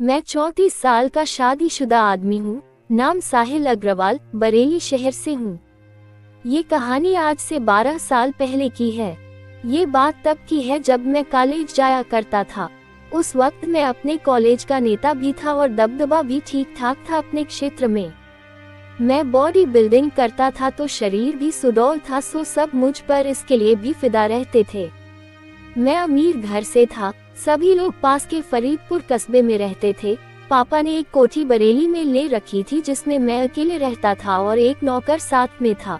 मैं 34 साल का शादीशुदा आदमी हूँ। नाम साहिल अग्रवाल, बरेली शहर से हूँ। ये कहानी आज से 12 साल पहले की है। ये बात तब की है जब मैं कॉलेज जाया करता था। उस वक्त मैं अपने कॉलेज का नेता भी था और दबदबा भी ठीक ठाक था अपने क्षेत्र में। मैं बॉडी बिल्डिंग करता था तो शरीर भी सुडौल था, सो सब मुझ पर इसके लिए भी फिदा रहते थे। मैं अमीर घर से था। सभी लोग पास के फरीदपुर कस्बे में रहते थे। पापा ने एक कोठी बरेली में ले रखी थी जिसमें मैं अकेले रहता था और एक नौकर साथ में था।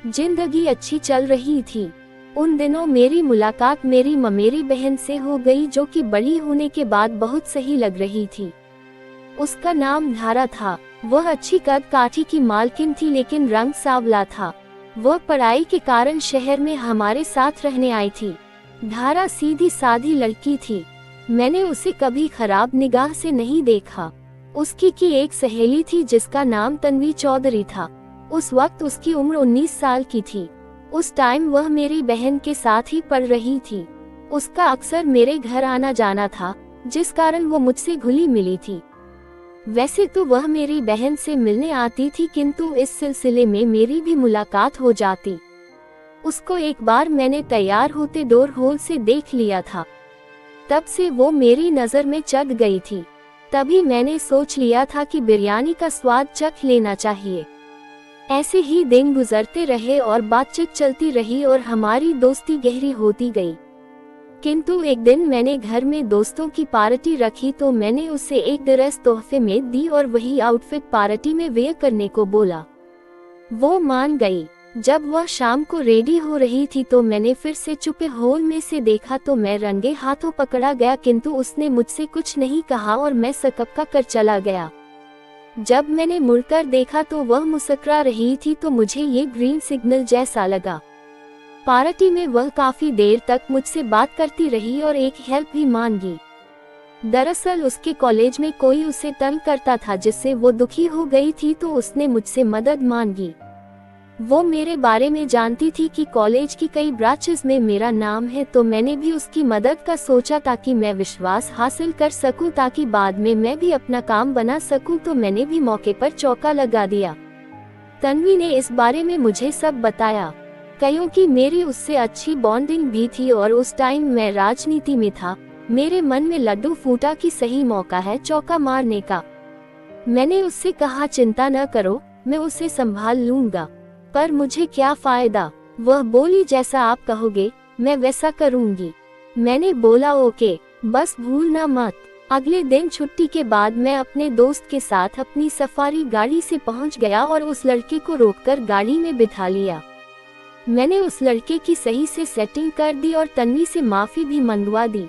जिंदगी अच्छी चल रही थी। उन दिनों मेरी मुलाकात मेरी ममेरी बहन से हो गई, जो कि बड़ी होने के बाद बहुत सही लग रही थी। उसका नाम धारा था। वह अच्छी कद काठी की मालकिन थी, लेकिन रंग सांवला था। वह पढ़ाई के कारण शहर में हमारे साथ रहने आई थी। धारा सीधी सादी लड़की थी। मैंने उसे कभी खराब निगाह से नहीं देखा। उसकी एक सहेली थी जिसका नाम तन्वी चौधरी था। उस वक्त उसकी उम्र 19 साल की थी। उस टाइम वह मेरी बहन के साथ ही पढ़ रही थी। उसका अक्सर मेरे घर आना जाना था, जिस कारण वो मुझसे घुली मिली थी। वैसे तो वह मेरी बहन से मिलने आती थी, किंतु इस सिलसिले में मेरी भी मुलाकात हो जाती। उसको एक बार मैंने तैयार होते डोर होल से देख लिया था। तब से वो मेरी नज़र में चढ़ गई थी। तभी मैंने सोच लिया था कि बिरयानी का स्वाद चख लेना चाहिए। ऐसे ही दिन गुजरते रहे और बातचीत चलती रही और हमारी दोस्ती गहरी होती गई। किंतु एक दिन मैंने घर में दोस्तों की पार्टी रखी तो मैंने उसे एक ड्रेस तोहफे में दी और वही आउटफिट पार्टी में वेयर करने को बोला। वो मान गई। जब वह शाम को रेडी हो रही थी तो मैंने फिर से चुपे होल में से देखा तो मैं रंगे हाथों पकड़ा गया, किंतु उसने मुझसे कुछ नहीं कहा और मैं सकपका कर चला गया। जब मैंने मुड़कर देखा तो वह मुस्कुरा रही थी, तो मुझे ये ग्रीन सिग्नल जैसा लगा। पार्टी में वह काफी देर तक मुझसे बात करती रही और एक हेल्प भी मांगी। दरअसल उसके कॉलेज में कोई उसे तंग करता था, जिससे वो दुखी हो गई थी, तो उसने मुझसे मदद मांगी। वो मेरे बारे में जानती थी कि कॉलेज की कई ब्रांचेस में मेरा नाम है, तो मैंने भी उसकी मदद का सोचा ताकि मैं विश्वास हासिल कर सकूं, ताकि बाद में मैं भी अपना काम बना सकूं। तो मैंने भी मौके पर चौका लगा दिया। तन्वी ने इस बारे में मुझे सब बताया। क्योंकि मेरी उससे अच्छी बॉन्डिंग भी थी और उस टाइम मैं राजनीति में था, मेरे मन में लड्डू फूटा कि सही मौका है चौका मारने का। मैंने उससे कहा, चिंता न करो, मैं उसे संभाल लूंगा। पर मुझे क्या फायदा? वह बोली, जैसा आप कहोगे मैं वैसा करूंगी। मैंने बोला ओके, बस भूलना मत। अगले दिन छुट्टी के बाद मैं अपने दोस्त के साथ अपनी सफारी गाड़ी से पहुंच गया और उस लड़के को रोककर गाड़ी में बिठा लिया। मैंने उस लड़के की सही से सेटिंग कर दी और तन्वी से माफी भी मंगवा दी,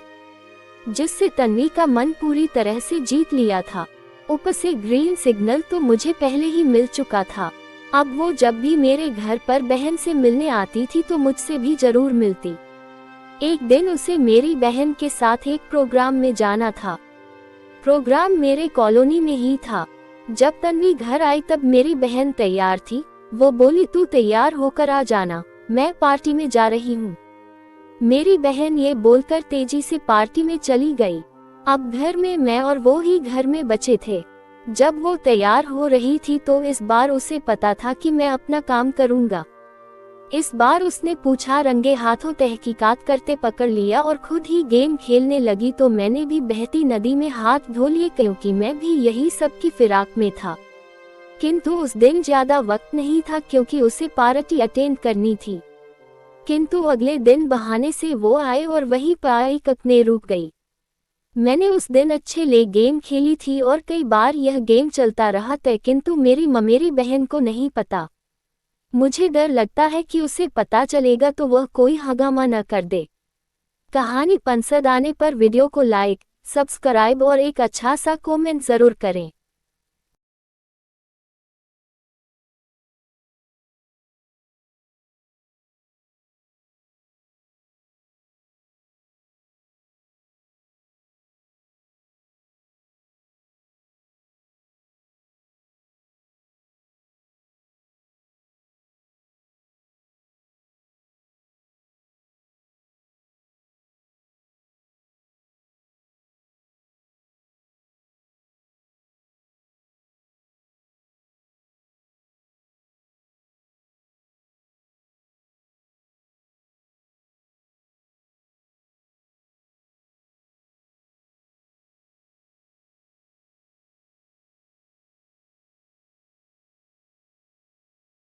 जिससे तन्वी का मन पूरी तरह से जीत लिया था। ऊपर से ग्रीन सिग्नल तो मुझे पहले ही मिल चुका था। अब वो जब भी मेरे घर पर बहन से मिलने आती थी तो मुझसे भी जरूर मिलती। एक दिन उसे मेरी बहन के साथ एक प्रोग्राम में जाना था। प्रोग्राम मेरे कॉलोनी में ही था। जब तन्वी घर आई तब मेरी बहन तैयार थी। वो बोली, तू तैयार होकर आ जाना, मैं पार्टी में जा रही हूँ। मेरी बहन ये बोलकर तेजी से पार्टी में चली गई। अब घर में मैं और वो ही घर में बचे थे। जब वो तैयार हो रही थी तो इस बार उसे पता था कि मैं अपना काम करूंगा। इस बार उसने पूछा, रंगे हाथों तहकीकात करते पकड़ लिया और खुद ही गेम खेलने लगी। तो मैंने भी बहती नदी में हाथ धो लिए, क्योंकि मैं भी यही सब की फिराक में था। किंतु उस दिन ज्यादा वक्त नहीं था, क्योंकि उसे पार्टी अटेंड करनी थी। किंतु अगले दिन बहाने से वो आए और वही पाई ककने रुक गई। मैंने उस दिन अच्छे ले गेम खेली थी और कई बार यह गेम चलता रहा था, किंतु मेरी ममेरी बहन को नहीं पता। मुझे डर लगता है कि उसे पता चलेगा तो वह कोई हंगामा न कर दे। कहानी पसंद आने पर वीडियो को लाइक, सब्सक्राइब और एक अच्छा सा कमेंट जरूर करें।